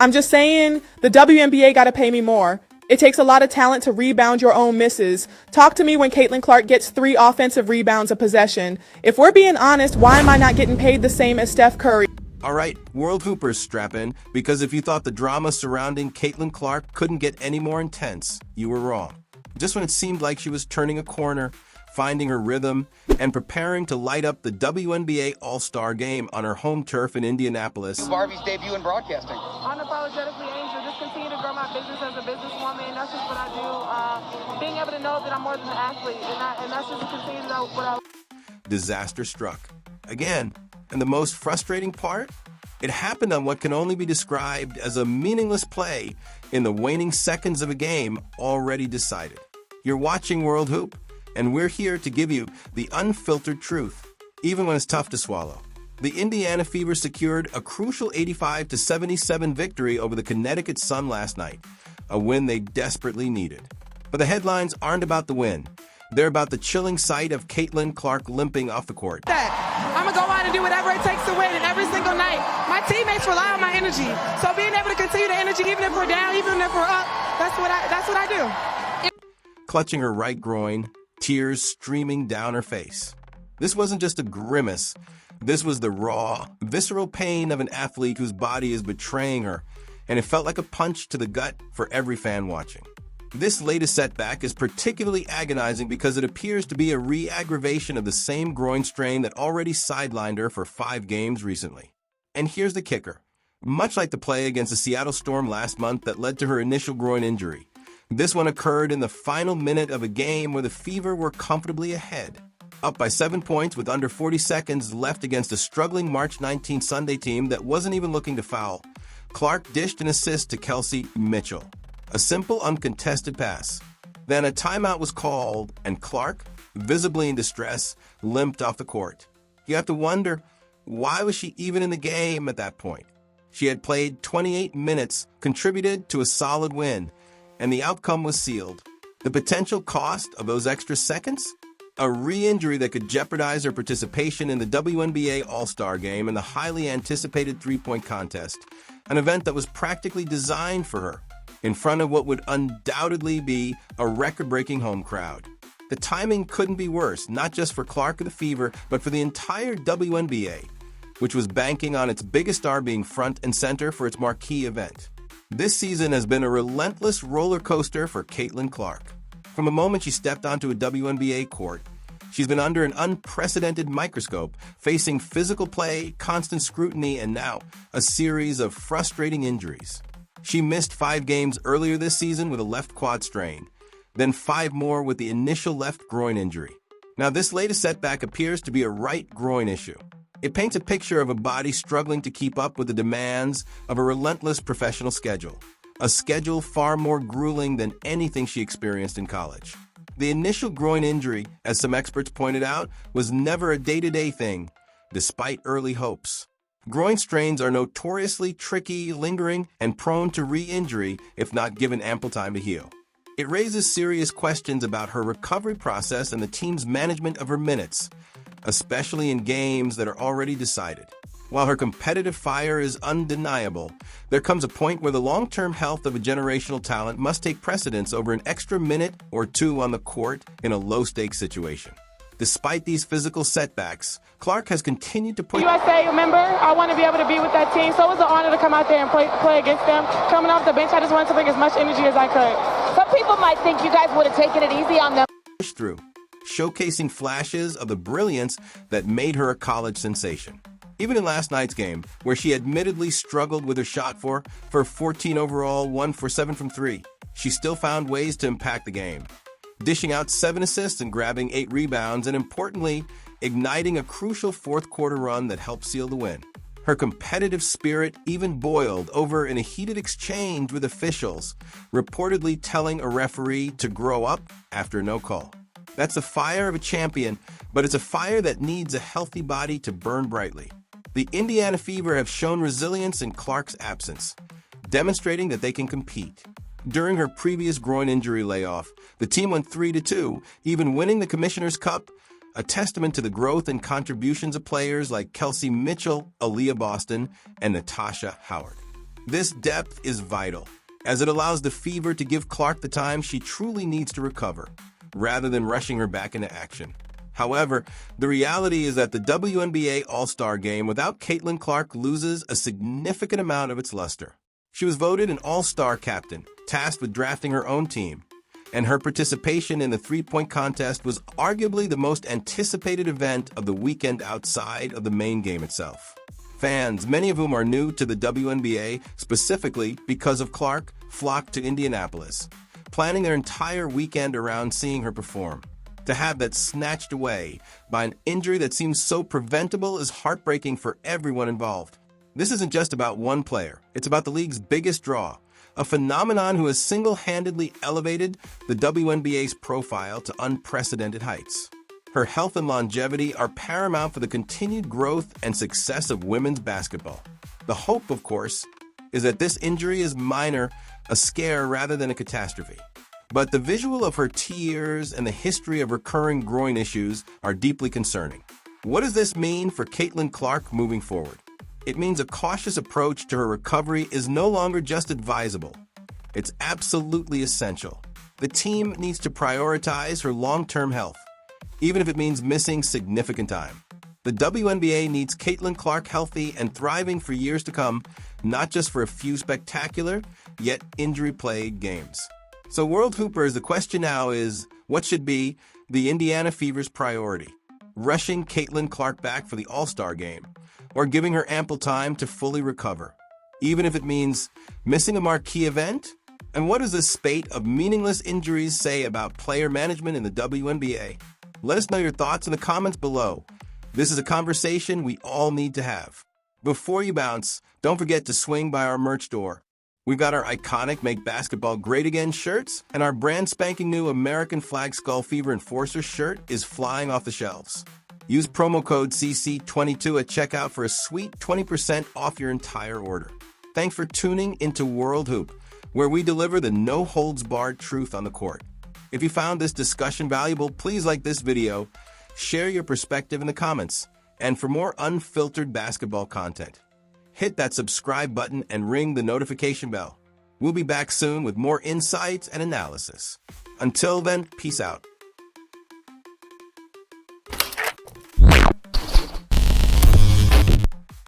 I'm just saying, the WNBA gotta pay me more. It takes a lot of talent to rebound your own misses. Talk to me when Caitlin Clark gets 3 offensive rebounds a possession. If we're being honest, why am I not getting paid the same as Steph Curry? All right, World Hoopers, strap in, because if you thought the drama surrounding Caitlin Clark couldn't get any more intense, you were wrong. Just when it seemed like she was turning a corner, finding her rhythm, and preparing to light up the WNBA All-Star Game on her home turf in Indianapolis. Barbie's debut in broadcasting. Unapologetically Angel, just continue to grow my business as a businesswoman. That's just what I do. Being able to know that I'm more than an athlete, and that's just to continue to know what I... Disaster struck. Again, and the most frustrating part? It happened on what can only be described as a meaningless play in the waning seconds of a game already decided. You're watching World Hoop, and we're here to give you the unfiltered truth, even when it's tough to swallow. The Indiana Fever secured a crucial 85-77 victory over the Connecticut Sun last night, a win they desperately needed. But the headlines aren't about the win. They're about the chilling sight of Caitlin Clark limping off the court. I'm going to go out and do whatever it takes to win, and every single night, my teammates rely on my energy. So being able to continue the energy, even if we're down, even if we're up, that's what I do. Clutching her right groin, tears streaming down her face. This wasn't just a grimace. This was the raw, visceral pain of an athlete whose body is betraying her, and it felt like a punch to the gut for every fan watching. This latest setback is particularly agonizing because it appears to be a re-aggravation of the same groin strain that already sidelined her for 5 games recently. And here's the kicker. Much like the play against the Seattle Storm last month that led to her initial groin injury, this one occurred in the final minute of a game where the Fever were comfortably ahead. Up by 7 points with under 40 seconds left against a struggling March 19 Sunday team that wasn't even looking to foul, Clark dished an assist to Kelsey Mitchell. A simple, uncontested pass. Then a timeout was called, and Clark, visibly in distress, limped off the court. You have to wonder, why was she even in the game at that point? She had played 28 minutes, contributed to a solid win, and the outcome was sealed. The potential cost of those extra seconds? A re-injury that could jeopardize her participation in the WNBA All-Star Game and the highly anticipated three-point contest, an event that was practically designed for her, in front of what would undoubtedly be a record-breaking home crowd. The timing couldn't be worse, not just for Clark of the Fever, but for the entire WNBA, which was banking on its biggest star being front and center for its marquee event. This season has been a relentless roller coaster for Caitlin Clark. From the moment she stepped onto a WNBA court, she's been under an unprecedented microscope, facing physical play, constant scrutiny, and now a series of frustrating injuries. She missed 5 games earlier this season with a left quad strain, then 5 more with the initial left groin injury. Now, this latest setback appears to be a right groin issue. It paints a picture of a body struggling to keep up with the demands of a relentless professional schedule, a schedule far more grueling than anything she experienced in college. The initial groin injury, as some experts pointed out, was never a day-to-day thing, despite early hopes. Groin strains are notoriously tricky, lingering, and prone to re-injury if not given ample time to heal. It raises serious questions about her recovery process and the team's management of her minutes, especially in games that are already decided. While her competitive fire is undeniable, there comes a point where the long-term health of a generational talent must take precedence over an extra minute or 2 on the court in a low-stakes situation. Despite these physical setbacks, Clark has continued to push. USA member, I want to be able to be with that team, so it was an honor to come out there and play against them. Coming off the bench, I just wanted to bring as much energy as I could. Some people might think you guys would have taken it easy on them. Through, showcasing flashes of the brilliance that made her a college sensation. Even in last night's game, where she admittedly struggled with her shot for 14 overall, 1 for 7 from 3, she still found ways to impact the game, dishing out 7 assists and grabbing 8 rebounds, and importantly, igniting a crucial fourth-quarter run that helped seal the win. Her competitive spirit even boiled over in a heated exchange with officials, reportedly telling a referee to grow up after no call. That's the fire of a champion, but it's a fire that needs a healthy body to burn brightly. The Indiana Fever have shown resilience in Clark's absence, demonstrating that they can compete. During her previous groin injury layoff, the team went 3-2, even winning the Commissioner's Cup, a testament to the growth and contributions of players like Kelsey Mitchell, Aaliyah Boston, and Natasha Howard. This depth is vital, as it allows the Fever to give Clark the time she truly needs to recover, rather than rushing her back into action. However, the reality is that the WNBA All-Star Game without Caitlin Clark loses a significant amount of its luster. She was voted an All-Star captain, tasked with drafting her own team, and her participation in the three-point contest was arguably the most anticipated event of the weekend outside of the main game itself. Fans, many of whom are new to the WNBA specifically because of Clark, flocked to Indianapolis, planning their entire weekend around seeing her perform. To have that snatched away by an injury that seems so preventable is heartbreaking for everyone involved. This isn't just about one player. It's about the league's biggest draw, a phenomenon who has single-handedly elevated the WNBA's profile to unprecedented heights. Her health and longevity are paramount for the continued growth and success of women's basketball. The hope, of course, is that this injury is minor, a scare rather than a catastrophe. But the visual of her tears and the history of recurring groin issues are deeply concerning. What does this mean for Caitlin Clark moving forward? It means a cautious approach to her recovery is no longer just advisable. It's absolutely essential. The team needs to prioritize her long-term health, even if it means missing significant time. The WNBA needs Caitlin Clark healthy and thriving for years to come, not just for a few spectacular, yet injury-plagued games. So World Hoopers, the question now is, what should be the Indiana Fever's priority? Rushing Caitlin Clark back for the All-Star Game, or giving her ample time to fully recover, even if it means missing a marquee event? And what does this spate of meaningless injuries say about player management in the WNBA? Let us know your thoughts in the comments below. This is a conversation we all need to have. Before you bounce, don't forget to swing by our merch store. We've got our iconic Make Basketball Great Again shirts, and our brand spanking new American Flag Skull Fever Enforcer shirt is flying off the shelves. Use promo code CC22 at checkout for a sweet 20% off your entire order. Thanks for tuning into World Hoop, where we deliver the no-holds-barred truth on the court. If you found this discussion valuable, please like this video, share your perspective in the comments, and for more unfiltered basketball content, hit that subscribe button and ring the notification bell. We'll be back soon with more insights and analysis. Until then, peace out.